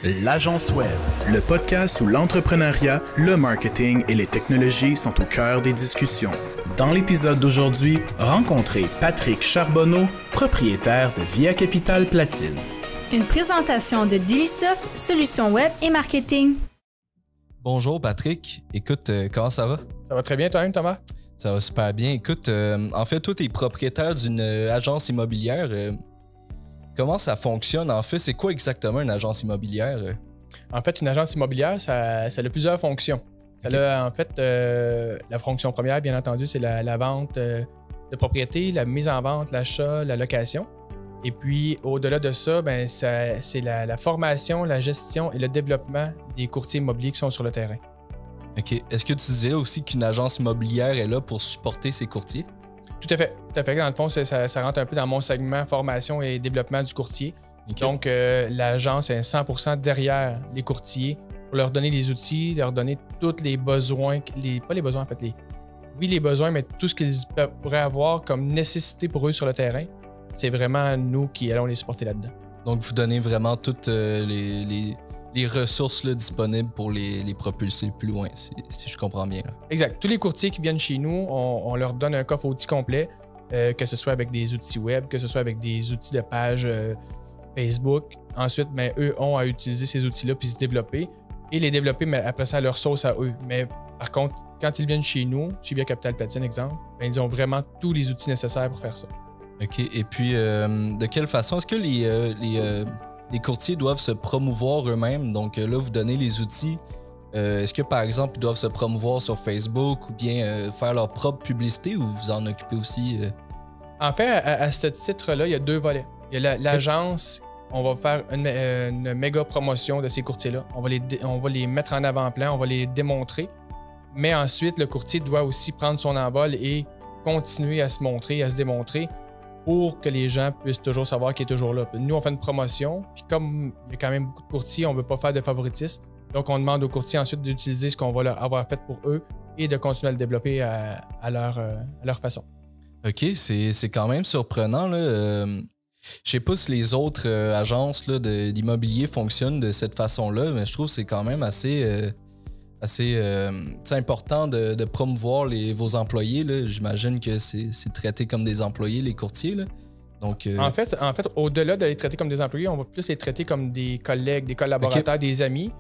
l'agence web, le podcast où l'entrepreneuriat, le marketing et les technologies sont au cœur des discussions. Dans l'épisode d'aujourd'hui, rencontrez Patrick Charbonneau, propriétaire de Via Capital Platine. Une présentation de Dilisoft, solutions web et marketing. Bonjour Patrick, écoute, comment ça va? Ça va très bien toi-même Thomas? Ça va super bien. Écoute, en fait, toi, tu es propriétaire d'une agence immobilière. Comment ça fonctionne? En fait, c'est quoi exactement une agence immobilière? En fait, une agence immobilière, ça a plusieurs fonctions. Ça a, en fait, la fonction première, bien entendu, c'est la vente de propriété, la mise en vente, l'achat, la location. Et puis, au-delà de ça, c'est la formation, la gestion et le développement des courtiers immobiliers qui sont sur le terrain. OK. Est-ce que tu dirais aussi qu'une agence immobilière est là pour supporter ses courtiers? Tout à fait. Tout à fait. Dans le fond, ça rentre un peu dans mon segment formation et développement du courtier. Okay. Donc, l'agence est 100% derrière les courtiers pour leur donner les outils, leur donner tous les besoins, pas les besoins en fait, les besoins, mais tout ce qu'ils pourraient avoir comme nécessité pour eux sur le terrain. C'est vraiment nous qui allons les supporter là-dedans. Donc, vous donnez vraiment toutes les ressources là, disponibles pour les propulser plus loin, si je comprends bien. Là. Exact. Tous les courtiers qui viennent chez nous, on leur donne un coffre outils complet, que ce soit avec des outils web, que ce soit avec des outils de page Facebook. Ensuite, eux ont à utiliser ces outils-là puis se développer et les développer, mais après ça, à leur sauce à eux. Mais par contre, quand ils viennent chez nous, chez Via Capital Platine, exemple, ils ont vraiment tous les outils nécessaires pour faire ça. OK. Et puis, de quelle façon est-ce que les courtiers doivent se promouvoir eux-mêmes? Donc là, vous donnez les outils. Est-ce que, par exemple, ils doivent se promouvoir sur Facebook ou bien faire leur propre publicité ou vous en occupez aussi? En fait, à ce titre-là, il y a deux volets. Il y a l'agence, on va faire une méga promotion de ces courtiers-là. On va les mettre en avant-plan, on va les démontrer. Mais ensuite, le courtier doit aussi prendre son envol et continuer à se montrer, à se démontrer pour que les gens puissent toujours savoir qu'il est toujours là. Nous, on fait une promotion, puis comme il y a quand même beaucoup de courtiers, on ne veut pas faire de favoritisme. Donc, on demande aux courtiers ensuite d'utiliser ce qu'on va leur avoir fait pour eux et de continuer à le développer à leur façon. OK, c'est quand même surprenant. Je ne sais pas si les autres agences d'immobilier fonctionnent de cette façon-là, mais je trouve que c'est quand même assez important de promouvoir vos employés. Là. J'imagine que c'est traité comme des employés, les courtiers. Là. Donc, En fait, au-delà de les traiter comme des employés, on va plus les traiter comme des collègues, des collaborateurs, okay. Des amis.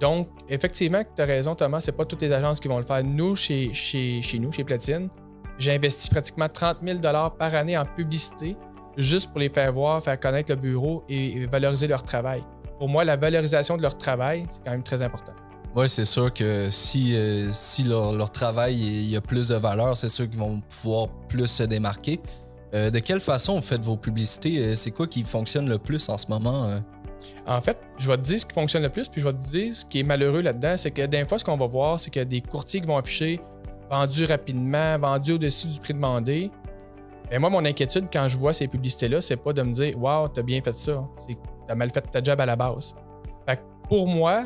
Donc, effectivement, tu as raison, Thomas, c'est pas toutes les agences qui vont le faire. Nous, chez nous, chez Platine, j'ai investi pratiquement 30 000 $ par année en publicité juste pour les faire voir, faire connaître le bureau et valoriser leur travail. Pour moi, la valorisation de leur travail, c'est quand même très important. Oui, c'est sûr que si leur travail il y a plus de valeur, c'est sûr qu'ils vont pouvoir plus se démarquer. De quelle façon vous faites vos publicités? C'est quoi qui fonctionne le plus en ce moment? En fait, je vais te dire ce qui fonctionne le plus, puis je vais te dire ce qui est malheureux là-dedans, c'est que des fois, ce qu'on va voir, c'est qu'il y a des courtiers qui vont afficher vendu rapidement, vendu au-dessus du prix demandé. Et moi, mon inquiétude quand je vois ces publicités-là, c'est pas de me dire « Wow, t'as bien fait ça, t'as mal fait ta job à la base ». Fait que pour moi,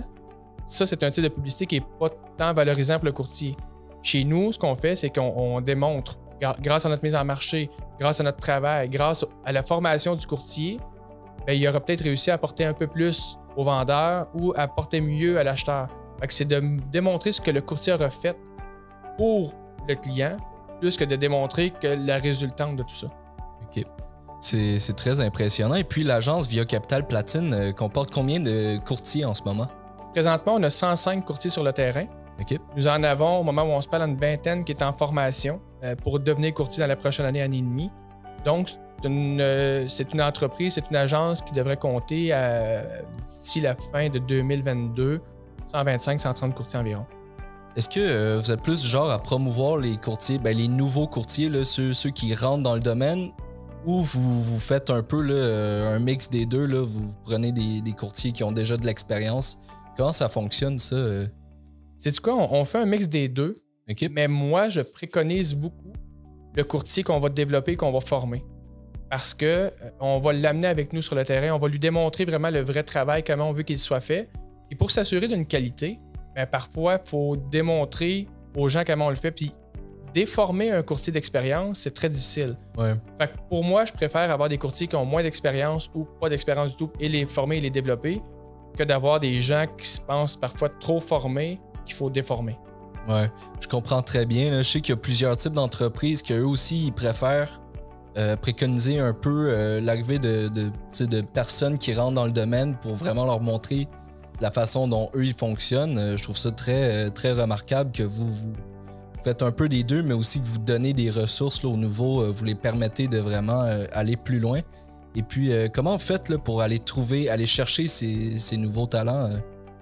ça, c'est un type de publicité qui n'est pas tant valorisant pour le courtier. Chez nous, ce qu'on fait, c'est qu'on démontre, grâce à notre mise en marché, grâce à notre travail, grâce à la formation du courtier, il aura peut-être réussi à apporter un peu plus au vendeur ou à apporter mieux à l'acheteur. C'est de démontrer ce que le courtier aura fait pour le client, plus que de démontrer que la résultante de tout ça. OK. C'est très impressionnant. Et puis, l'agence Via Capital Platine comporte combien de courtiers en ce moment? Présentement, on a 105 courtiers sur le terrain. Okay. Nous en avons, au moment où on se parle, une vingtaine qui est en formation pour devenir courtier dans la prochaine année et demie. Donc, c'est une entreprise, c'est une agence qui devrait compter d'ici la fin de 2022, 125-130 courtiers environ. Est-ce que vous êtes plus du genre à promouvoir les courtiers, les nouveaux courtiers, là, ceux qui rentrent dans le domaine, ou vous faites un peu là, un mix des deux, là, vous prenez des courtiers qui ont déjà de l'expérience? Comment ça fonctionne, ça? C'est-tu quoi? On fait un mix des deux, okay. Mais moi, je préconise beaucoup le courtier qu'on va développer, qu'on va former. Parce qu'on va l'amener avec nous sur le terrain, on va lui démontrer vraiment le vrai travail, comment on veut qu'il soit fait. Et pour s'assurer d'une qualité, parfois, il faut démontrer aux gens comment on le fait. Puis déformer un courtier d'expérience, c'est très difficile. Ouais. Fait que pour moi, je préfère avoir des courtiers qui ont moins d'expérience ou pas d'expérience du tout et les former et les développer que d'avoir des gens qui se pensent parfois trop formés qu'il faut déformer. Ouais, je comprends très bien. Là. Je sais qu'il y a plusieurs types d'entreprises qu'eux aussi, ils préfèrent préconiser un peu l'arrivée de personnes qui rentrent dans le domaine pour vraiment leur montrer la façon dont eux, ils fonctionnent. Je trouve ça très, très remarquable que vous faites un peu des deux, mais aussi que vous donnez des ressources là, aux nouveaux, vous les permettez de vraiment aller plus loin. Et puis, comment vous faites là, pour aller chercher ces nouveaux talents?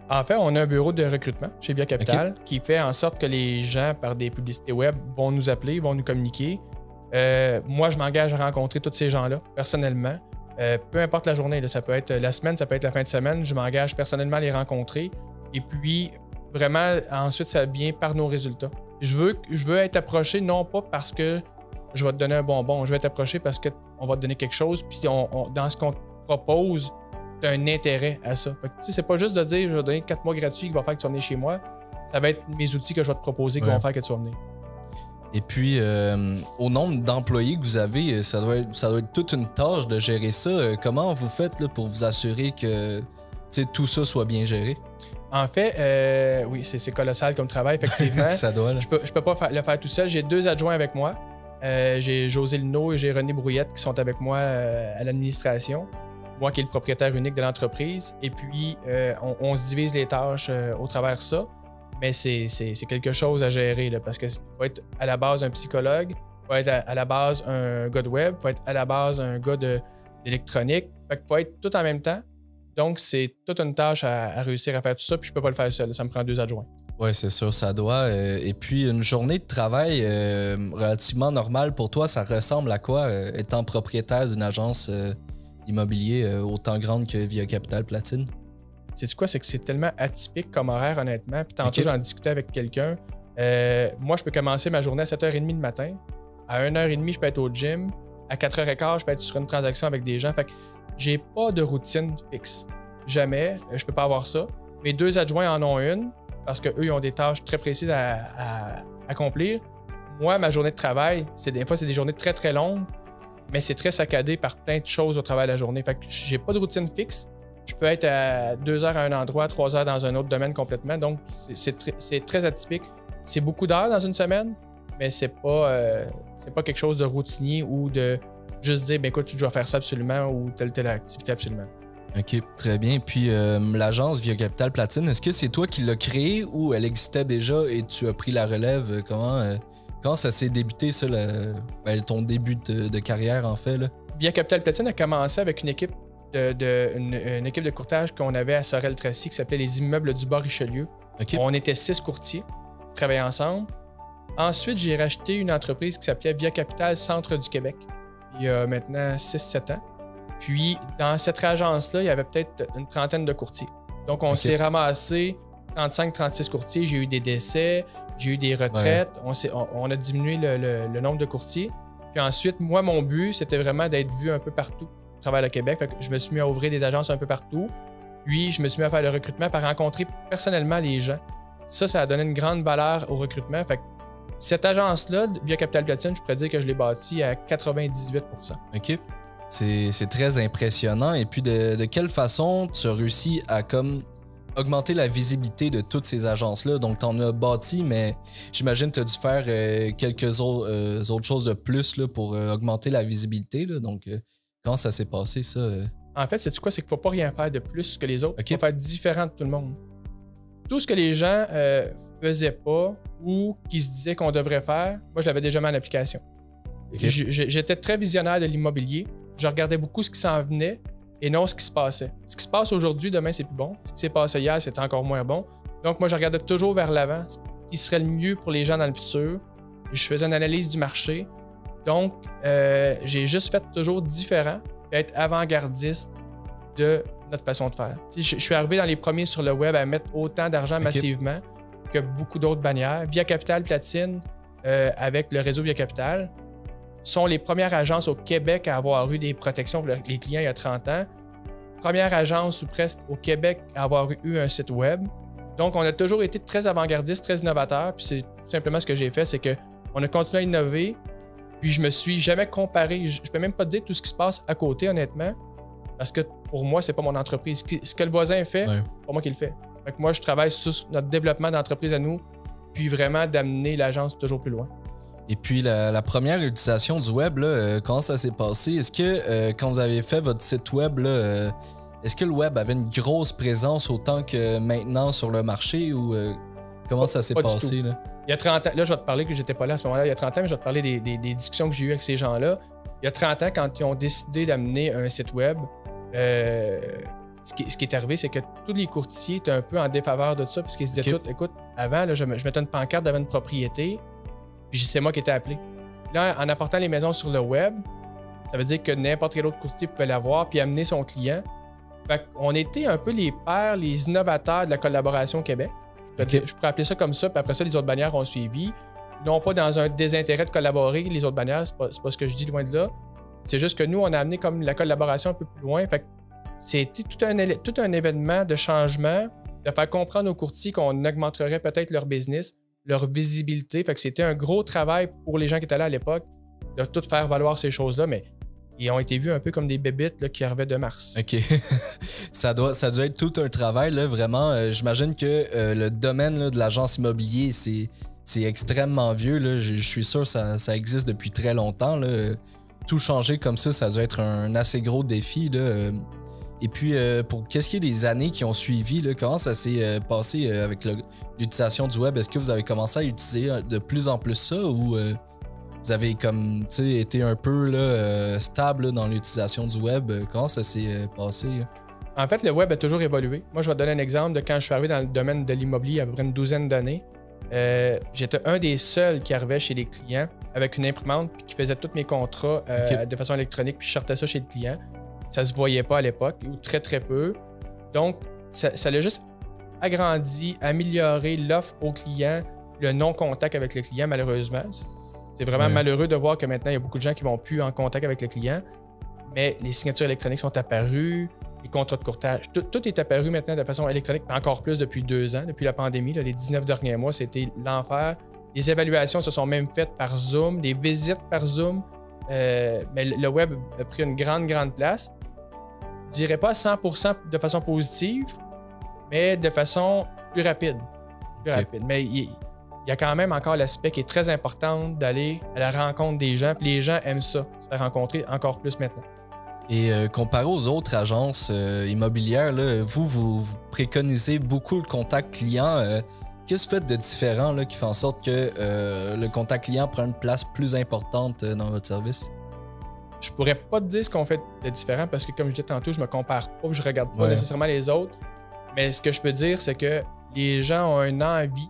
En fait, on a un bureau de recrutement chez Via Capital qui fait en sorte que les gens, par des publicités web, vont nous appeler, vont nous communiquer. Moi, je m'engage à rencontrer tous ces gens-là, personnellement. Peu importe la journée, là, ça peut être la semaine, ça peut être la fin de semaine, je m'engage personnellement à les rencontrer. Et puis, vraiment, ensuite, ça vient par nos résultats. Je veux être approché non pas parce que je vais te donner un bonbon, je vais être approché parce qu'on va te donner quelque chose, puis dans ce qu'on te propose, tu as un intérêt à ça. Fait que, c'est pas juste de dire je vais te donner 4 mois gratuits qui va faire que tu vas venir chez moi. Ça va être mes outils que je vais te proposer qui vont faire que tu vas venir. Et puis, au nombre d'employés que vous avez, ça doit être toute une tâche de gérer ça. Comment vous faites là, pour vous assurer que tout ça soit bien géré? En fait, oui, c'est colossal comme travail, effectivement. Ça doit, là. Je peux pas le faire tout seul. J'ai 2 adjoints avec moi. J'ai José Lino et j'ai René Brouillette qui sont avec moi à l'administration. Moi qui est le propriétaire unique de l'entreprise. Et puis, on se divise les tâches au travers de ça. Mais c'est quelque chose à gérer là, parce qu'il faut être à la base un psychologue, il faut être à la base un gars de web, il faut être à la base un gars d'électronique. Fait qu'il faut être tout en même temps. Donc, c'est toute une tâche à réussir à faire tout ça, puis je peux pas le faire seul. Ça me prend 2 adjoints. Oui, c'est sûr, ça doit. Et puis, une journée de travail relativement normale pour toi, ça ressemble à quoi, étant propriétaire d'une agence immobilier autant grande que Via Capital Platine? Sais-tu quoi? C'est que c'est tellement atypique comme horaire, honnêtement. Puis tantôt, j'en discutais avec quelqu'un. Moi, je peux commencer ma journée à 7h30 le matin. À 1h30, je peux être au gym. À 4h15, je peux être sur une transaction avec des gens. Fait que j'ai pas de routine fixe. Jamais. Je peux pas avoir ça. Mes 2 adjoints en ont une parce qu'eux, ils ont des tâches très précises à accomplir. Moi, ma journée de travail, des fois, c'est des journées très, très longues, mais c'est très saccadé par plein de choses au travail de la journée. Fait que j'ai pas de routine fixe. Je peux être à 2 heures à un endroit, 3 heures dans un autre domaine complètement. Donc, c'est très atypique. C'est beaucoup d'heures dans une semaine, mais c'est pas quelque chose de routinier ou de juste dire, ben écoute, tu dois faire ça absolument ou telle activité absolument. OK, très bien. Puis, l'agence Via Capital Platine, est-ce que c'est toi qui l'as créée ou elle existait déjà et tu as pris la relève? Comment ça s'est débuté, ça, ton début de carrière, en fait? Là? Via Capital Platine a commencé avec une équipe une équipe de courtage qu'on avait à Sorel-Tracy qui s'appelait les Immeubles du Bas-Richelieu. Okay. On était 6 courtiers qui travaillaient ensemble. Ensuite, j'ai racheté une entreprise qui s'appelait Via Capital Centre du Québec il y a maintenant 6-7 ans. Puis, dans cette agence-là, il y avait peut-être une trentaine de courtiers. Donc, on s'est ramassé 35-36 courtiers. J'ai eu des décès, j'ai eu des retraites. Ouais. On a diminué le nombre de courtiers. Puis ensuite, moi, mon but, c'était vraiment d'être vu un peu partout au travers le Québec. Fait que je me suis mis à ouvrir des agences un peu partout. Puis, je me suis mis à faire le recrutement par rencontrer personnellement les gens. Ça a donné une grande valeur au recrutement. Fait que cette agence-là, Via Capital Platine, je pourrais dire que je l'ai bâtie à 98%. OK. C'est très impressionnant. Et puis, de quelle façon tu as réussi à augmenter la visibilité de toutes ces agences-là? Donc, tu en as bâti, mais j'imagine que tu as dû faire quelques autres choses de plus là, pour augmenter la visibilité. Là. Donc, comment ça s'est passé, ça? En fait, c'est quoi? C'est qu'il ne faut pas rien faire de plus que les autres. Okay. Il faut faire différent de tout le monde. Tout ce que les gens faisaient pas ou qui se disaient qu'on devrait faire, moi, je l'avais déjà mis en application. Okay. J'étais très visionnaire de l'immobilier. Je regardais beaucoup ce qui s'en venait et non ce qui se passait. Ce qui se passe aujourd'hui, demain, c'est plus bon. Ce qui s'est passé hier, c'est encore moins bon. Donc, moi, je regardais toujours vers l'avant, ce qui serait le mieux pour les gens dans le futur. Je faisais une analyse du marché. Donc, j'ai juste fait toujours différent et être avant-gardiste de notre façon de faire. Je suis arrivé dans les premiers sur le web à mettre autant d'argent massivement que beaucoup d'autres bannières. Via Capital Platine, avec le réseau Via Capital, sont les premières agences au Québec à avoir eu des protections pour les clients il y a 30 ans. Première agence ou presque au Québec à avoir eu un site web. Donc, on a toujours été très avant-gardiste, très innovateur. Puis c'est tout simplement ce que j'ai fait, c'est qu'on a continué à innover. Puis je me suis jamais comparé. Je peux même pas te dire tout ce qui se passe à côté, honnêtement. Parce que pour moi, c'est pas mon entreprise. Ce que le voisin fait, c'est pas moi qui le fais. Fait que moi, je travaille sur notre développement d'entreprise à nous, puis vraiment d'amener l'agence toujours plus loin. Et puis, la première utilisation du web, là, comment ça s'est passé? Est-ce que quand vous avez fait votre site web, là, est-ce que le web avait une grosse présence autant que maintenant sur le marché ou comment ça s'est passé? Là? Il y a 30 ans, là, je vais te parler que j'étais pas là à ce moment-là. Il y a 30 ans, mais je vais te parler des discussions que j'ai eues avec ces gens-là. Il y a 30 ans, quand ils ont décidé d'amener un site web, ce qui est arrivé, c'est que tous les courtiers étaient un peu en défaveur de ça, parce qu'ils se disaient tout, écoute, avant, là, je mettais une pancarte devant une propriété, puis c'est moi qui étais appelé. Là, en apportant les maisons sur le web, ça veut dire que n'importe quel autre courtier pouvait l'avoir puis amener son client. Fait qu'on était un peu les pères, les innovateurs de la collaboration au Québec. Je pourrais appeler ça comme ça, puis après ça, les autres bannières ont suivi. Non pas dans un désintérêt de collaborer, les autres bannières, c'est pas ce que je dis, loin de là. C'est juste que nous, on a amené comme la collaboration un peu plus loin. Fait que c'était tout un événement de changement, de faire comprendre aux courtiers qu'on augmenterait peut-être leur business, leur visibilité. Fait que c'était un gros travail pour les gens qui étaient là à l'époque, de tout faire valoir ces choses-là, mais ils ont été vus un peu comme des bébites là, qui arrivaient de Mars. OK. ça doit être tout un travail, là, vraiment. J'imagine que le domaine là, de l'agence immobilier, c'est extrêmement vieux. Là. Je suis sûr que ça existe depuis très longtemps. Là. Tout changer comme ça doit être un assez gros défi. Là. Et puis, pour qu'est-ce qui est des années qui ont suivi, là, comment ça s'est passé avec l'utilisation du web? Est-ce que vous avez commencé à utiliser de plus en plus ça ou vous avez comme été un peu là, stable là, dans l'utilisation du web? Comment ça s'est passé? En fait, le web a toujours évolué. Moi, je vais te donner un exemple de quand je suis arrivé dans le domaine de l'immobilier il y a à peu près une douzaine d'années. J'étais un des seuls qui arrivait chez les clients avec une imprimante puis qui faisait tous mes contrats de façon électronique puis je sortais ça chez le client. Ça se voyait pas à l'époque ou très très peu. Donc, ça l'a juste agrandi, amélioré l'offre au client, le non-contact avec le client malheureusement. C'est vraiment malheureux de voir que maintenant, il y a beaucoup de gens qui ne vont plus en contact avec le client. Mais les signatures électroniques sont apparues, les contrats de courtage, tout est apparu maintenant de façon électronique, encore plus depuis 2 ans, depuis la pandémie. Là, les 19 derniers mois, c'était l'enfer. Les évaluations se sont même faites par Zoom, des visites par Zoom. Mais le web a pris une grande place. Je dirais pas 100% de façon positive, mais de façon plus rapide. Mais il y a quand même encore l'aspect qui est très important d'aller à la rencontre des gens. Puis les gens aiment ça, se faire rencontrer encore plus maintenant. Et comparé aux autres agences immobilières, là, vous préconisez beaucoup le contact client. Qu'est-ce que vous faites de différent là, qui fait en sorte que le contact client prend une place plus importante dans votre service? Je pourrais pas te dire ce qu'on fait de différent parce que, comme je disais tantôt, je me compare pas, je regarde pas nécessairement les autres. Mais ce que je peux dire, c'est que les gens ont une envie,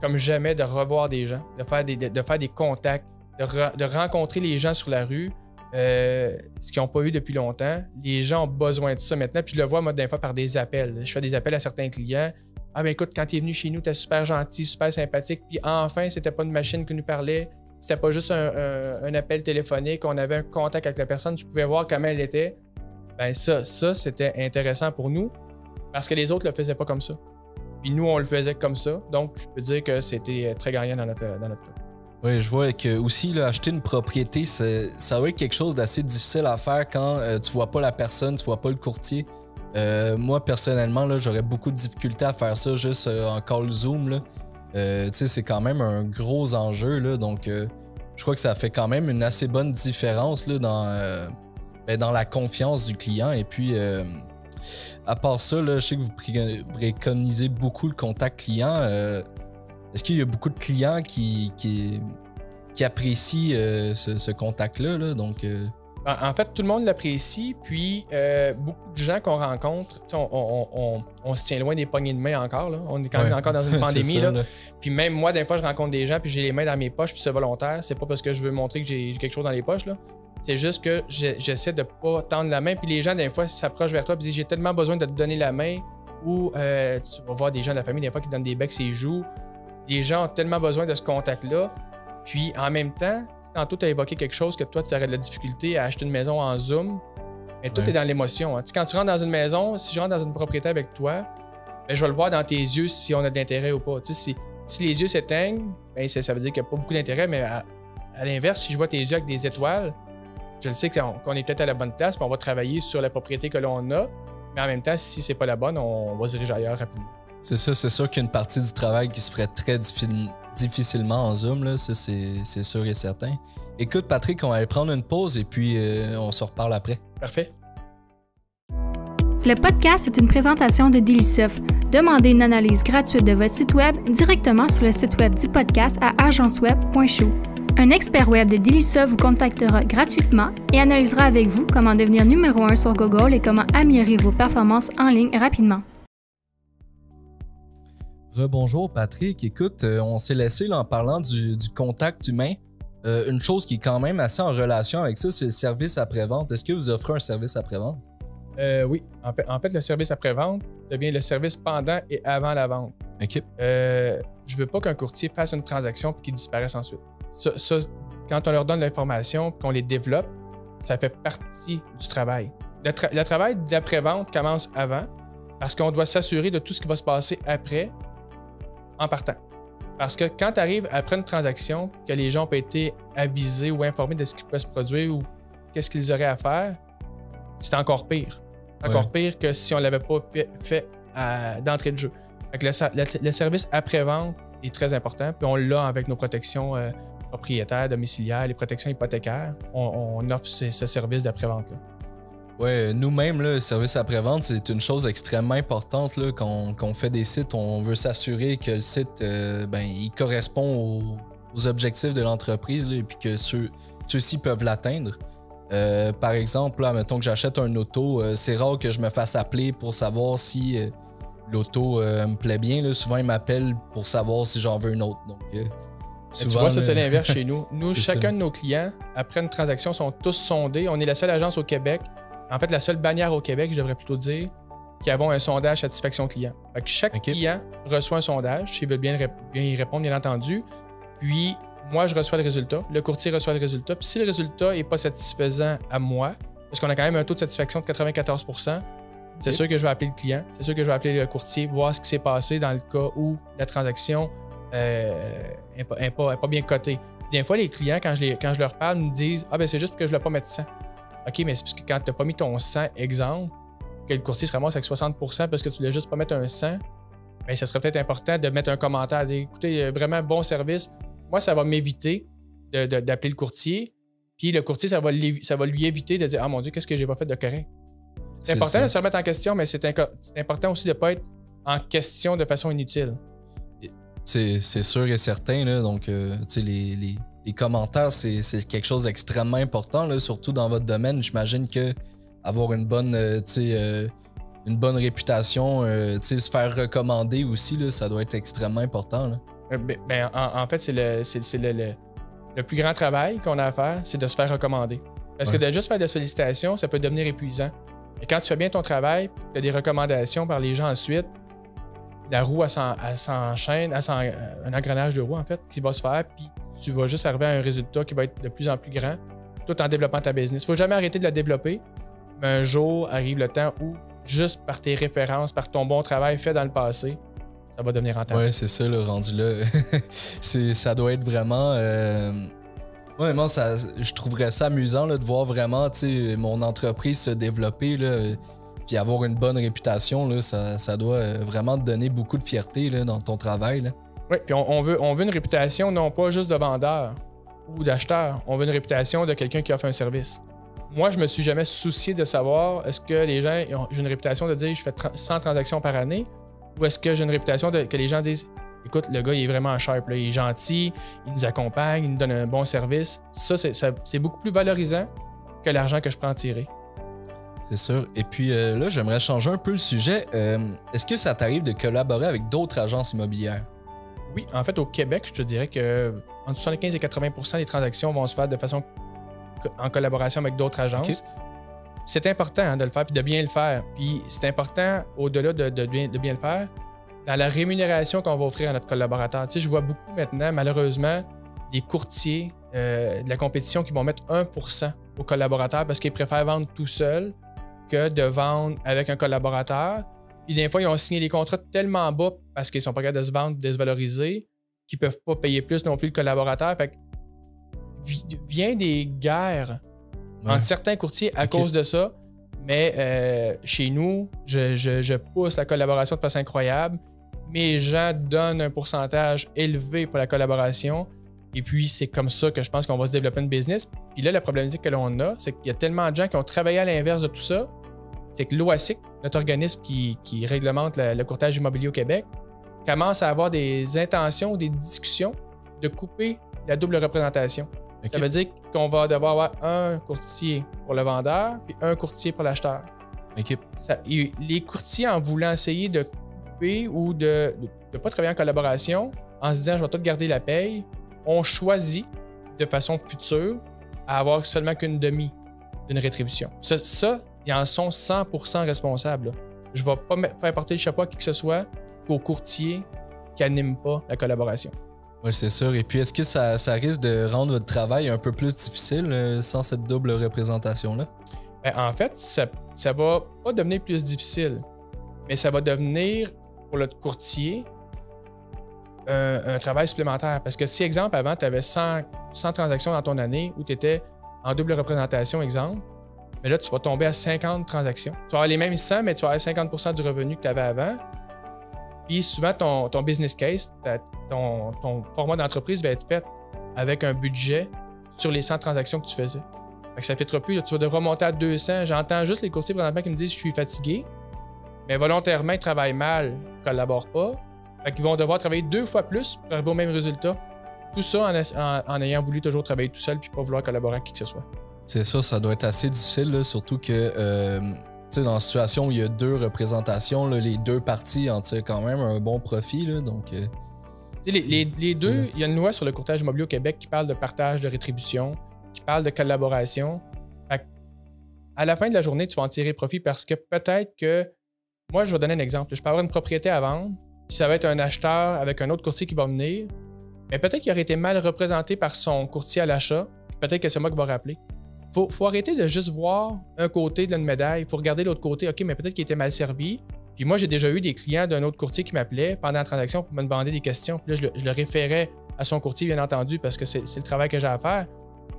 comme jamais, de revoir des gens, de faire des contacts, de rencontrer les gens sur la rue, ce qu'ils n'ont pas eu depuis longtemps. Les gens ont besoin de ça maintenant. Puis je le vois, moi, d'un fois, par des appels. Je fais des appels à certains clients. Ah, ben écoute, quand tu es venu chez nous, tu es super gentil, super sympathique. Puis enfin, c'était pas une machine qui nous parlait. C'était pas juste un appel téléphonique. On avait un contact avec la personne. Je pouvais voir comment elle était. Ben ça c'était intéressant pour nous parce que les autres le faisaient pas comme ça. Puis nous, on le faisait comme ça. Donc, je peux dire que c'était très gagnant dans notre cas. Oui, je vois que aussi là, acheter une propriété, ça va être quelque chose d'assez difficile à faire quand tu vois pas la personne, tu vois pas le courtier. Moi, personnellement, là, j'aurais beaucoup de difficultés à faire ça juste en call Zoom. Là. C'est quand même un gros enjeu. Là, donc, je crois que ça fait quand même une assez bonne différence là, dans la confiance du client. Et puis, à part ça, là, je sais que vous préconisez beaucoup le contact client. Est-ce qu'il y a beaucoup de clients qui apprécient ce contact-là? Là? Donc, En fait, tout le monde l'apprécie. Puis, beaucoup de gens qu'on rencontre, on se tient loin des poignées de main encore. Là. On est quand même encore dans une pandémie. Ça, là. Puis même moi, des fois, je rencontre des gens puis j'ai les mains dans mes poches puis c'est volontaire. C'est pas parce que je veux montrer que j'ai quelque chose dans les poches. Là. C'est juste que j'essaie de pas tendre la main. Puis les gens, des fois, s'approchent vers toi et disent « J'ai tellement besoin de te donner la main. » Ou tu vas voir des gens de la famille, des fois, qui donnent des becs et joues. Les gens ont tellement besoin de ce contact-là. Puis en même temps, tantôt, tu as évoqué quelque chose que toi, tu aurais de la difficulté à acheter une maison en Zoom. Mais tout est dans l'émotion. Hein. Quand tu rentres dans une maison, si je rentre dans une propriété avec toi, ben, je vais le voir dans tes yeux si on a de l'intérêt ou pas. Si les yeux s'éteignent, ben, ça veut dire qu'il n'y a pas beaucoup d'intérêt. Mais à l'inverse, si je vois tes yeux avec des étoiles, je le sais qu'on est peut-être à la bonne place, puis on va travailler sur la propriété que l'on a, mais en même temps, si c'est pas la bonne, on va se diriger ailleurs rapidement. C'est ça, c'est sûr qu'il y a une partie du travail qui se ferait très difficilement en Zoom, là, ça c'est sûr et certain. Écoute Patrick, on va aller prendre une pause et puis on se reparle après. Parfait. Le podcast est une présentation de Delisoft. Demandez une analyse gratuite de votre site web directement sur le site web du podcast à agenceweb.show. Un expert web de Delisoft vous contactera gratuitement et analysera avec vous comment devenir numéro 1 sur Google et comment améliorer vos performances en ligne rapidement. Rebonjour Patrick, écoute, on s'est laissé là, en parlant du contact humain. Une chose qui est quand même assez en relation avec ça, c'est le service après-vente. Est-ce que vous offrez un service après-vente? Oui. En fait, le service après-vente devient le service pendant et avant la vente. OK. Je veux pas qu'un courtier fasse une transaction et qu'il disparaisse ensuite. Ça, quand on leur donne l'information et qu'on les développe, ça fait partie du travail. Le travail d'après-vente commence avant parce qu'on doit s'assurer de tout ce qui va se passer après en partant. Parce que quand tu arrives après une transaction, que les gens n'ont pas été avisés ou informés de ce qui peut se produire ou qu'est-ce qu'ils auraient à faire, c'est encore pire. Encore pire que si on ne l'avait pas fait d'entrée de jeu. Fait que le service après-vente est très important, puis on l'a avec nos protections propriétaires, domiciliaires, les protections hypothécaires. On offre ce service d'après-vente-là. Oui, nous-mêmes, le service après-vente, c'est une chose extrêmement importante. Là, quand on fait des sites, on veut s'assurer que le site il correspond aux objectifs de l'entreprise là, et puis que ceux-ci peuvent l'atteindre. Par exemple, là, mettons que j'achète un auto, c'est rare que je me fasse appeler pour savoir si l'auto me plaît bien. Là. Souvent, ils m'appellent pour savoir si j'en veux une autre. Donc, souvent, tu vois, ça c'est l'inverse chez nous. Nous, chacun de nos clients, après une transaction, sont tous sondés. On est la seule agence au Québec, en fait la seule bannière au Québec, je devrais plutôt dire, qui avons un sondage satisfaction client. Fait que chaque client reçoit un sondage, s'il veut bien y répondre, bien entendu. Puis, moi, je reçois le résultat, le courtier reçoit le résultat. Puis si le résultat n'est pas satisfaisant à moi, parce qu'on a quand même un taux de satisfaction de 94 %, c'est sûr que je vais appeler le client, c'est sûr que je vais appeler le courtier, voir ce qui s'est passé dans le cas où la transaction n'est pas bien cotée. Des fois, les clients, quand je leur parle, me disent « Ah, ben c'est juste parce que je ne voulais pas mettre 100 ». OK, mais c'est parce que quand tu n'as pas mis ton 100, exemple, que le courtier se ramasse avec 60 % parce que tu ne voulais juste pas mettre un 100, bien, ça serait peut-être important de mettre un commentaire, de dire « Écoutez, vraiment bon service ». Moi, ça va m'éviter d'appeler le courtier. Puis le courtier, ça va lui éviter de dire « Ah mon Dieu, qu'est-ce que j'ai pas fait de correct? » C'est important de se remettre en question, mais c'est important aussi de ne pas être en question de façon inutile. C'est sûr et certain. Là, donc, tu sais, les commentaires, c'est quelque chose d'extrêmement important, là, surtout dans votre domaine. J'imagine que avoir une bonne réputation, se faire recommander aussi, là, ça doit être extrêmement important. Là. En fait, c'est le plus grand travail qu'on a à faire, c'est de se faire recommander. Parce que de juste faire des sollicitations, ça peut devenir épuisant. Et quand tu fais bien ton travail, tu as des recommandations par les gens ensuite, la roue, elle s'enchaîne, un engrenage de roue, en fait, qui va se faire, puis tu vas juste arriver à un résultat qui va être de plus en plus grand, tout en développant ta business. Il ne faut jamais arrêter de la développer, mais un jour arrive le temps où, juste par tes références, par ton bon travail fait dans le passé, ça va devenir rentable. Oui, c'est ça, le rendu là. Ça doit être vraiment... moi, je trouverais ça amusant là, de voir vraiment mon entreprise se développer là, puis avoir une bonne réputation. Là, ça doit vraiment te donner beaucoup de fierté là, dans ton travail. Là. Oui, puis on veut une réputation non pas juste de vendeur ou d'acheteur. On veut une réputation de quelqu'un qui offre un service. Moi, je me suis jamais soucié de savoir est-ce que les gens j'ai une réputation de dire je fais 100 transactions par année ou est-ce que j'ai une réputation que les gens disent écoute, le gars, il est vraiment sharp, là, il est gentil, il nous accompagne, il nous donne un bon service. Ça, c'est beaucoup plus valorisant que l'argent que je prends en tirer. C'est sûr. Et puis là, j'aimerais changer un peu le sujet. Est-ce que ça t'arrive de collaborer avec d'autres agences immobilières? Oui, en fait, au Québec, je te dirais que entre 75 et 80 % des transactions vont se faire de façon en collaboration avec d'autres agences. Okay. C'est important de le faire et de bien le faire. Puis c'est important, au-delà de bien le faire, dans la rémunération qu'on va offrir à notre collaborateur. Tu sais, je vois beaucoup maintenant, malheureusement, des courtiers de la compétition qui vont mettre 1 % aux collaborateurs parce qu'ils préfèrent vendre tout seul que de vendre avec un collaborateur. Puis des fois, ils ont signé des contrats tellement bas parce qu'ils sont pas capables de se vendre, de se valoriser, qu'ils peuvent pas payer plus non plus le collaborateur. Fait que vient des guerres entre certains courtiers à cause de ça. Mais chez nous, je pousse la collaboration de façon incroyable. Mes gens donnent un pourcentage élevé pour la collaboration. Et puis, c'est comme ça que je pense qu'on va se développer une business. Puis là, la problématique que l'on a, c'est qu'il y a tellement de gens qui ont travaillé à l'inverse de tout ça. C'est que l'OASIC, notre organisme qui réglemente le courtage immobilier au Québec, commence à avoir des intentions, des discussions de couper la double représentation. Okay. Ça veut dire qu'on va devoir avoir un courtier pour le vendeur puis un courtier pour l'acheteur. Okay. Les courtiers, en voulant essayer de couper ou de ne pas travailler en collaboration, en se disant « je vais tout garder la paye », on choisit de façon future à avoir seulement qu'une demi d'une rétribution. Ça, ils en sont 100% responsables. Là. Je ne vais pas faire porter le chapeau à qui que ce soit qu'aux courtiers qui n'animent pas la collaboration. Oui, c'est sûr. Et puis, est-ce que ça risque de rendre votre travail un peu plus difficile sans cette double représentation-là? Ben, en fait, ça va pas devenir plus difficile, mais ça va devenir, pour le courtier, un travail supplémentaire. Parce que si, exemple, avant, tu avais 100 transactions dans ton année où tu étais en double représentation, exemple, mais là, tu vas tomber à 50 transactions. Tu vas avoir les mêmes 100, mais tu vas avoir 50% du revenu que tu avais avant. Puis souvent, ton business case, ton format d'entreprise va être fait avec un budget sur les 100 transactions que tu faisais. Fait que ça ne fêtera plus. Là, tu vas devoir monter à 200. J'entends juste les courtiers présentement qui me disent « je suis fatigué », mais volontairement, ils travaillent mal, ils ne collaborent pas. Fait qu'ils vont devoir travailler 2 fois plus pour arriver au même résultat. Tout ça en ayant voulu toujours travailler tout seul puis pas vouloir collaborer avec qui que ce soit. C'est ça doit être assez difficile, là, surtout que dans une situation où il y a 2 représentations, là, les 2 parties en tirent quand même un bon profit. Là, donc, les deux, il y a une loi sur le courtage immobilier au Québec qui parle de partage de rétribution, qui parle de collaboration. À la fin de la journée, tu vas en tirer profit parce que peut-être que, moi, je vais donner un exemple. Je peux avoir une propriété à vendre, puis ça va être un acheteur avec un autre courtier qui va venir, mais peut-être qu'il aurait été mal représenté par son courtier à l'achat, peut-être que c'est moi qui va rappeler. Faut arrêter de juste voir un côté de la médaille. Il faut regarder l'autre côté. OK, mais peut-être qu'il était mal servi. Puis moi, j'ai déjà eu des clients d'un autre courtier qui m'appelait pendant la transaction pour me demander des questions. Puis là, je le référais à son courtier, bien entendu, parce que c'est le travail que j'ai à faire.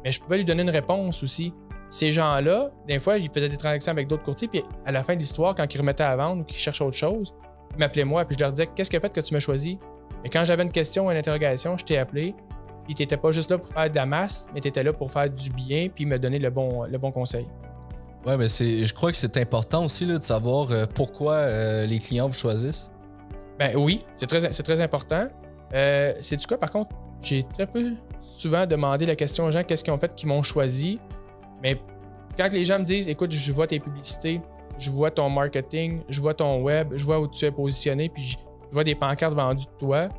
Mais je pouvais lui donner une réponse aussi. Ces gens-là, des fois, ils faisaient des transactions avec d'autres courtiers. Puis à la fin de l'histoire, quand ils remettaient à vendre ou qu'ils cherchaient autre chose, ils m'appelaient moi. Puis je leur disais « Qu'est-ce qui a fait que tu m'as choisi? » Et quand j'avais une question ou une interrogation, je t'ai appelé. Puis tu n'étais pas juste là pour faire de la masse, mais tu étais là pour faire du bien puis me donner le bon conseil. Oui, mais je crois que c'est important aussi là, de savoir pourquoi les clients vous choisissent. Ben oui, c'est très important. Sais-tu quoi, par contre, j'ai très peu souvent demandé la question aux gens qu'est-ce qu'ils ont fait qui m'ont choisi. Mais quand les gens me disent écoute, je vois tes publicités, je vois ton marketing, je vois ton web, je vois où tu es positionné, puis je vois des pancartes vendues de toi,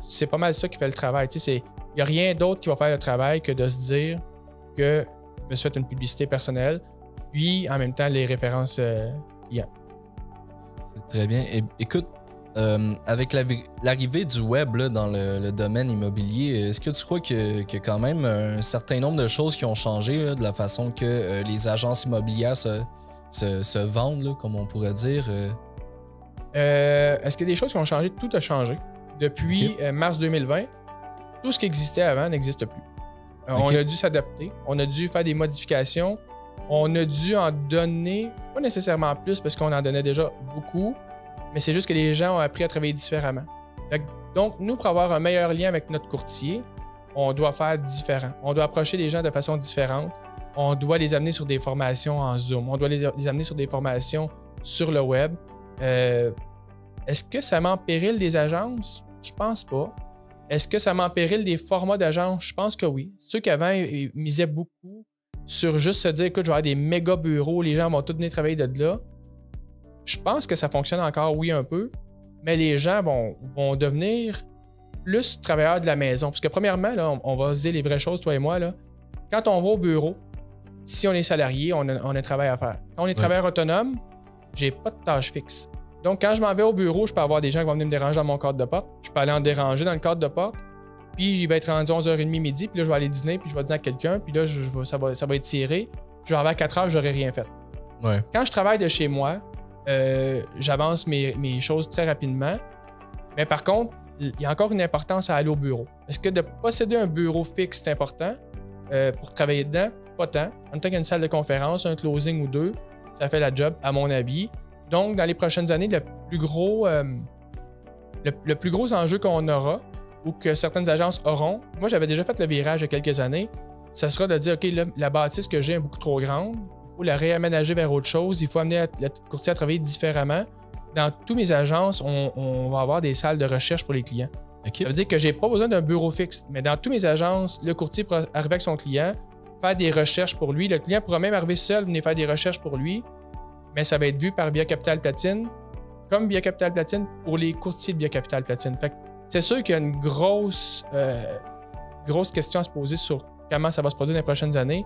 c'est pas mal ça qui fait le travail. Tu sais, il n'y a rien d'autre qui va faire le travail que de se dire que je me suis fait une publicité personnelle, puis en même temps les références clients. C'est très bien. Écoute, avec l'arrivée du web là, dans le domaine immobilier, est-ce que tu crois qu'il y a quand même un certain nombre de choses qui ont changé là, de la façon que les agences immobilières se vendent, là, comme on pourrait dire? Est-ce qu'il y a des choses qui ont changé? Tout a changé. Depuis mars 2020, tout ce qui existait avant n'existe plus. On a dû s'adapter, on a dû faire des modifications, on a dû en donner, pas nécessairement plus parce qu'on en donnait déjà beaucoup, mais c'est juste que les gens ont appris à travailler différemment. Donc, nous, pour avoir un meilleur lien avec notre courtier, on doit faire différent. On doit approcher les gens de façon différente. On doit les amener sur des formations en Zoom. On doit les amener sur des formations sur le web. Est-ce que ça met en péril des agences? Je pense pas. Est-ce que ça met en péril des formats d'agences? Je pense que oui. Ceux qui avant ils misaient beaucoup sur juste se dire écoute, je vais avoir des méga bureaux, les gens vont tous venir travailler de là. Je pense que ça fonctionne encore, oui, un peu, mais les gens vont devenir plus travailleurs de la maison. Parce que premièrement, là, on va se dire les vraies choses, toi et moi. Là. Quand on va au bureau, si on est salarié, on a un travail à faire. Quand on est travailleur autonome, j'ai pas de tâche fixe. Donc, quand je m'en vais au bureau, je peux avoir des gens qui vont venir me déranger dans mon cadre de porte. Je peux aller en déranger dans le cadre de porte. Puis, il va être rendu 11h30 midi. Puis là, je vais aller dîner. Puis, je vais dîner à quelqu'un. Puis là, ça va être tiré. Je vais arriver à 4h, je n'aurai rien fait. Ouais. Quand je travaille de chez moi, j'avance mes choses très rapidement. Mais par contre, il y a encore une importance à aller au bureau. Est-ce que de posséder un bureau fixe, c'est important pour travailler dedans? pas tant. En même temps qu'il y a une salle de conférence, un closing ou deux, ça fait la job, à mon avis. Donc, dans les prochaines années, le plus gros enjeu qu'on aura, ou que certaines agences auront, moi, j'avais déjà fait le virage il y a quelques années, ça sera de dire, OK, là, la bâtisse que j'ai est beaucoup trop grande, il faut la réaménager vers autre chose, il faut amener le courtier à travailler différemment. Dans toutes mes agences, on va avoir des salles de recherche pour les clients. Okay. Ça veut dire que je n'ai pas besoin d'un bureau fixe, mais dans toutes mes agences, le courtier pourra arriver avec son client, faire des recherches pour lui. Le client pourra même arriver seul, venir faire des recherches pour lui, mais ça va être vu par Biocapital Platine, comme Biocapital Platine pour les courtiers de Biocapital Platine. Fait que c'est sûr qu'il y a une grosse question à se poser sur comment ça va se produire dans les prochaines années,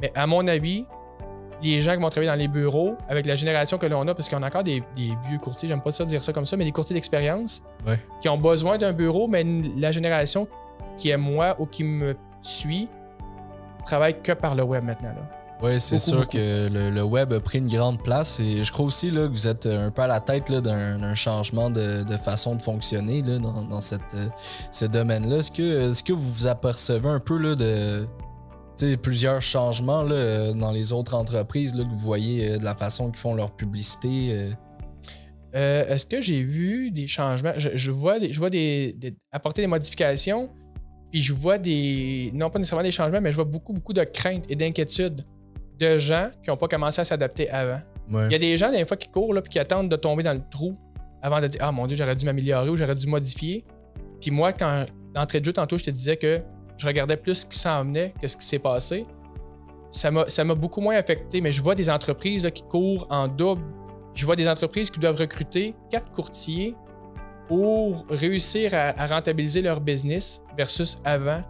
mais à mon avis, les gens qui vont travailler dans les bureaux, avec la génération que l'on a, parce qu'on a encore des vieux courtiers, j'aime pas ça dire ça comme ça, mais des courtiers d'expérience qui ont besoin d'un bureau, mais la génération qui est moi ou qui me suit travaille que par le web maintenant. Oui, c'est sûr que le web a pris une grande place et je crois aussi là, que vous êtes un peu à la tête là, d'un changement de façon de fonctionner là, dans ce domaine-là. Est-ce que vous vous apercevez un peu là, de plusieurs changements là, dans les autres entreprises là, que vous voyez de la façon qu'ils font leur publicité? Est-ce que j'ai vu des changements? Je vois apporter des modifications, puis je vois non pas nécessairement des changements, mais je vois beaucoup de craintes et d'inquiétudes de gens qui n'ont pas commencé à s'adapter avant. Ouais. Il y a des gens, des fois, qui courent et qui attendent de tomber dans le trou avant de dire « Ah mon Dieu, j'aurais dû m'améliorer ou j'aurais dû modifier. » Puis moi, d'entrée de jeu, tantôt, je te disais que je regardais plus ce qui s'en venait que ce qui s'est passé. Ça m'a beaucoup moins affecté, mais je vois des entreprises là, qui courent en double. Je vois des entreprises qui doivent recruter 4 courtiers pour réussir à rentabiliser leur business versus avant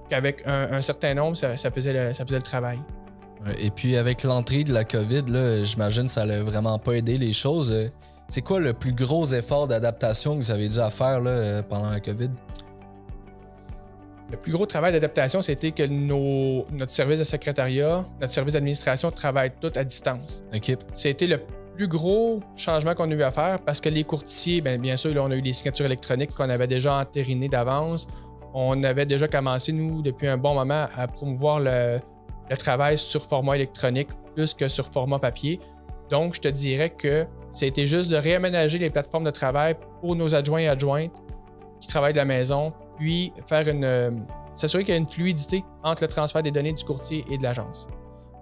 qu'avec un certain nombre, ça faisait le travail. Et puis avec l'entrée de la COVID, là, j'imagine que ça n'a vraiment pas aidé les choses. C'est quoi le plus gros effort d'adaptation que vous avez dû faire là, pendant la COVID? Le plus gros travail d'adaptation, c'était que notre service de secrétariat, notre service d'administration travaillent tous à distance. Okay. C'était le plus gros changement qu'on a eu à faire parce que les courtiers, bien sûr, là, on a eu des signatures électroniques qu'on avait déjà entérinées d'avance. On avait déjà commencé, nous, depuis un bon moment, à promouvoir le travail sur format électronique plus que sur format papier. Donc, je te dirais que c'était juste de réaménager les plateformes de travail pour nos adjoints et adjointes qui travaillent de la maison, puis s'assurer qu'il y a une fluidité entre le transfert des données du courtier et de l'agence.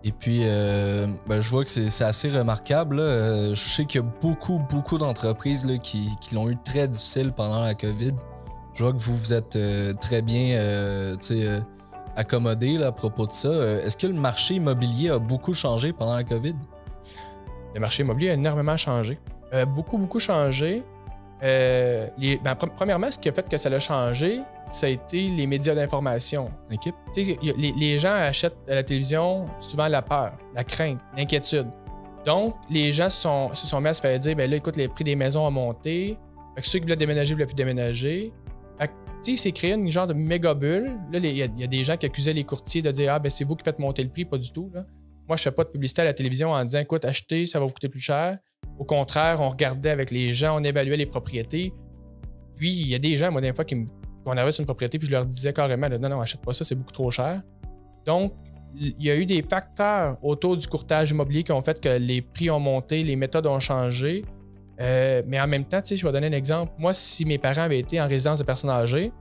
Et puis, je vois que c'est assez remarquable. Là. Je sais qu'il y a beaucoup d'entreprises là, qui l'ont eu très difficile pendant la COVID. Je vois que vous êtes très bien accommodé là, à propos de ça. Est-ce que le marché immobilier a beaucoup changé pendant la COVID? Le marché immobilier a énormément changé. Beaucoup changé. Premièrement, ce qui a fait que ça a changé, ça a été les médias d'information. Okay. Les gens achètent à la télévision souvent la peur, la crainte, l'inquiétude. Donc, les gens se sont mis à se faire dire, là, écoute, les prix des maisons ont monté. Fait que ceux qui voulaient déménager ne voulaient plus déménager. C'est créé une genre de méga bulle. Là, il y a des gens qui accusaient les courtiers de dire c'est vous qui faites monter le prix, pas du tout. Là. Moi, je ne fais pas de publicité à la télévision en disant écoute, achetez, ça va vous coûter plus cher. Au contraire, on regardait avec les gens, on évaluait les propriétés. Puis, il y a des gens, moi, des fois, qu'on arrivait sur une propriété, puis je leur disais carrément non, achète pas ça, c'est beaucoup trop cher. Donc, il y a eu des facteurs autour du courtage immobilier qui ont fait que les prix ont monté, les méthodes ont changé. Mais en même temps, je vais donner un exemple. Moi, si mes parents avaient été en résidence de personnes âgées,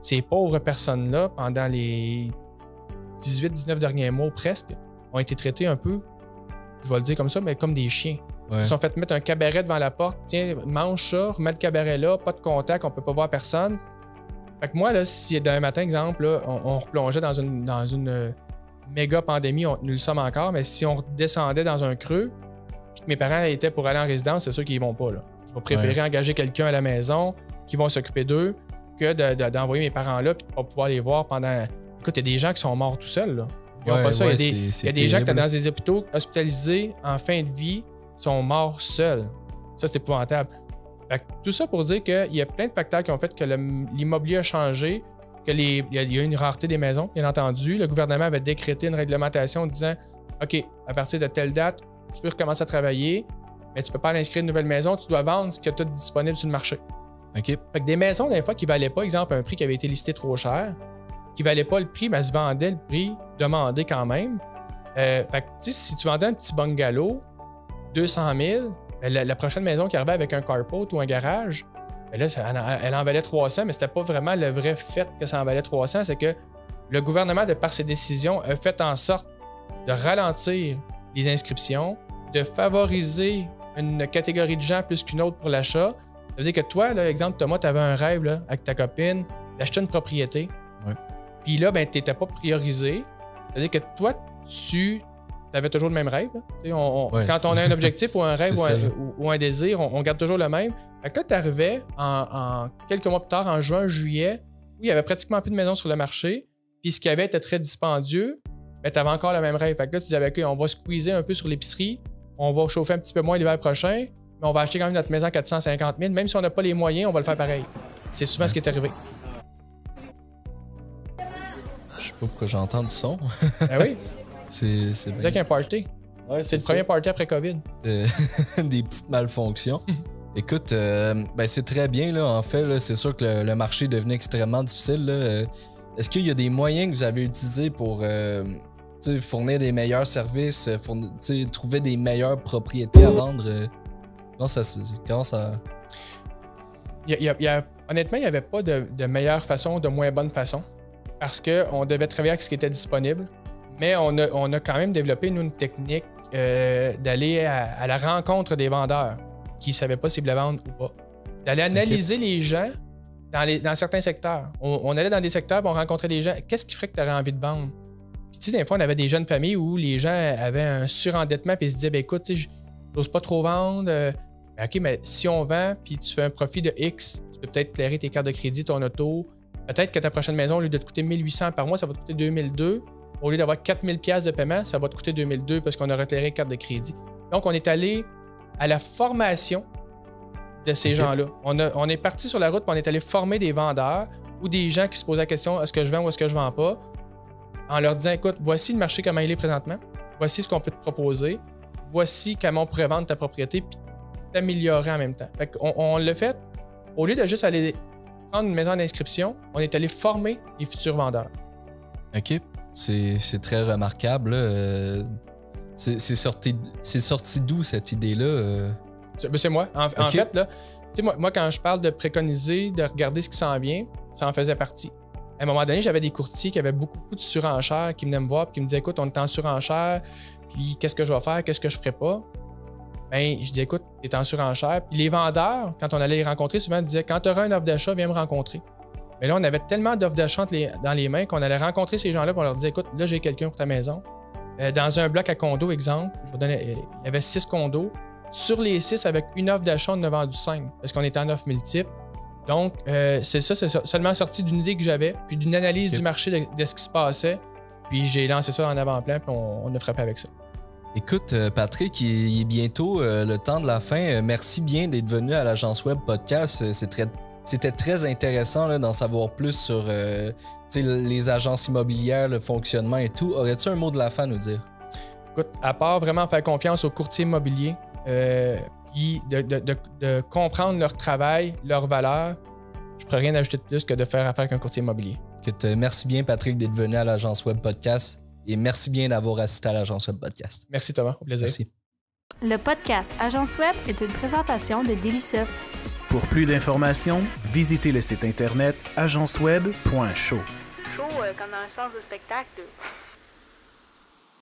ces pauvres personnes-là, pendant les 18-19 derniers mois presque, ont été traités un peu, je vais le dire comme ça, mais comme des chiens. Ouais. Ils se sont fait mettre un cabaret devant la porte. Tiens, mange ça, remets le cabaret là, pas de contact, on peut pas voir personne. Fait que moi, là, si d'un matin, exemple, là, on replongeait dans une méga pandémie, nous le sommes encore, mais si on descendait dans un creux, puis que mes parents étaient pour aller en résidence, c'est sûr qu'ils vont pas. Là. Je vais préférer engager quelqu'un à la maison qui va s'occuper d'eux que d'envoyer mes parents là puis de pas pouvoir les voir pendant. Écoute, il y a des gens qui sont morts tout seuls. Là. Ils ont pas ça. Il y a des gens qui sont dans des hôpitaux hospitalisés en fin de vie, sont morts seuls. Ça, c'est épouvantable. Fait que tout ça pour dire qu'il y a plein de facteurs qui ont fait que l'immobilier a changé, qu'il y a eu une rareté des maisons, bien entendu. Le gouvernement avait décrété une réglementation disant OK, à partir de telle date, tu peux recommencer à travailler, mais tu ne peux pas inscrire une nouvelle maison, tu dois vendre ce que tu as disponible sur le marché. OK. Fait que des maisons, des fois, qui ne valaient pas, exemple, un prix qui avait été listé trop cher, qui ne valait pas le prix, mais elles se vendaient le prix demandé quand même. Fait que, tu sais, si tu vendais un petit bungalow, 200 000, la prochaine maison qui arrivait avec un carport ou un garage, ben là, elle en valait 300, mais c'était pas vraiment le vrai fait que ça en valait 300, c'est que le gouvernement, de par ses décisions, a fait en sorte de ralentir les inscriptions, de favoriser une catégorie de gens plus qu'une autre pour l'achat. Ça veut dire que toi, là, exemple, Thomas, tu avais un rêve là, avec ta copine d'acheter une propriété. Ouais. Puis là, ben, tu n'étais pas priorisé. Ça veut dire que toi, tu avais toujours le même rêve. Quand on a un objectif ou un rêve ou un désir, on garde toujours le même. Fait que là, tu arrivais en quelques mois plus tard, en juin, juillet, où il n'y avait pratiquement plus de maisons sur le marché. Puis ce qu'il y avait était très dispendieux, mais tu avais encore le même rêve. Fait que là, tu disais, OK, on va squeezer un peu sur l'épicerie, on va chauffer un petit peu moins l'hiver prochain, mais on va acheter quand même notre maison à 450 000. Même si on n'a pas les moyens, on va le faire pareil. C'est souvent ce qui est arrivé. Je sais pas pourquoi j'entends du son. Ben oui. C'est bien. C'est qu'un party. Ouais, c'est le premier party après COVID. Des petites malfonctions. Écoute, ben c'est très bien, là, en fait. Là, c'est sûr que le marché est devenu extrêmement difficile. Là. Est-ce qu'il y a des moyens que vous avez utilisés pour fournir des meilleurs services, trouver des meilleures propriétés à vendre? Comment ça... Honnêtement, il n'y avait pas de meilleure façon, de moins bonne façon, parce qu'on devait travailler avec ce qui était disponible, mais on a quand même développé, nous, une technique d'aller à la rencontre des vendeurs qui ne savaient pas s'ils voulaient vendre ou pas. D'aller analyser les gens dans certains secteurs. On allait dans des secteurs et on rencontrait des gens. Qu'est-ce qui ferait que tu aurais envie de vendre? Puis, tu sais, des fois, on avait des jeunes familles où les gens avaient un surendettement et ils se disaient, écoute, tu sais, je n'ose pas trop vendre. OK, mais si on vend puis tu fais un profit de X, tu peux peut-être clairer tes cartes de crédit, ton auto. Peut-être que ta prochaine maison, au lieu de te coûter 1800 par mois, ça va te coûter 2002. Au lieu d'avoir 4000 $ de paiement, ça va te coûter 2002 parce qu'on a retiré carte de crédit. Donc, on est allé à la formation de ces gens-là. On est parti sur la route et on est allé former des vendeurs ou des gens qui se posent la question, est-ce que je vends ou est-ce que je vends pas? En leur disant, écoute, voici le marché comment il est présentement. Voici ce qu'on peut te proposer. Voici comment on pourrait vendre ta propriété puis t'améliorer en même temps. Fait qu'on l'a fait. Au lieu de juste aller prendre une maison d'inscription, on est allé former les futurs vendeurs. OK. C'est très remarquable. C'est sorti d'où cette idée-là? C'est moi. En fait, là, moi, quand je parle de préconiser, de regarder ce qui s'en vient, ça en faisait partie. À un moment donné, j'avais des courtiers qui avaient beaucoup de surenchères qui venaient me voir et qui me disaient, écoute, on est en surenchère, puis qu'est-ce que je vais faire, qu'est-ce que je ferai pas? Bien, je dis, écoute, tu es en surenchère. Puis les vendeurs, quand on allait les rencontrer, souvent ils disaient, quand tu auras une offre d'achat, viens me rencontrer. Mais là, on avait tellement d'offres d'achat dans les mains qu'on allait rencontrer ces gens-là pour leur dire, écoute, là, j'ai quelqu'un pour ta maison. Dans un bloc à condos, exemple, je vous donne, il y avait 6 condos. Sur les 6, avec une offre d'achat, on en a vendu 5 parce qu'on était en offre multiple. Donc, c'est seulement sorti d'une idée que j'avais, puis d'une analyse du marché de ce qui se passait. Puis j'ai lancé ça en avant-plan, puis on a frappé avec ça. Écoute, Patrick, il est bientôt le temps de la fin. Merci bien d'être venu à l'Agence Web Podcast. C'était très intéressant là, d'en savoir plus sur les agences immobilières, le fonctionnement et tout. Aurais-tu un mot de la fin à nous dire? Écoute, à part vraiment faire confiance aux courtiers immobiliers, puis de comprendre leur travail, leur valeur, je ne pourrais rien ajouter de plus que de faire affaire avec un courtier immobilier. Écoute, merci bien, Patrick, d'être venu à l'Agence Web Podcast et merci bien d'avoir assisté à l'Agence Web Podcast. Merci, Thomas. Au plaisir. Merci. Le podcast Agence Web est une présentation de Dailysoft. Pour plus d'informations, visitez le site internet agenceweb.show. Show comme dans un sens de spectacle.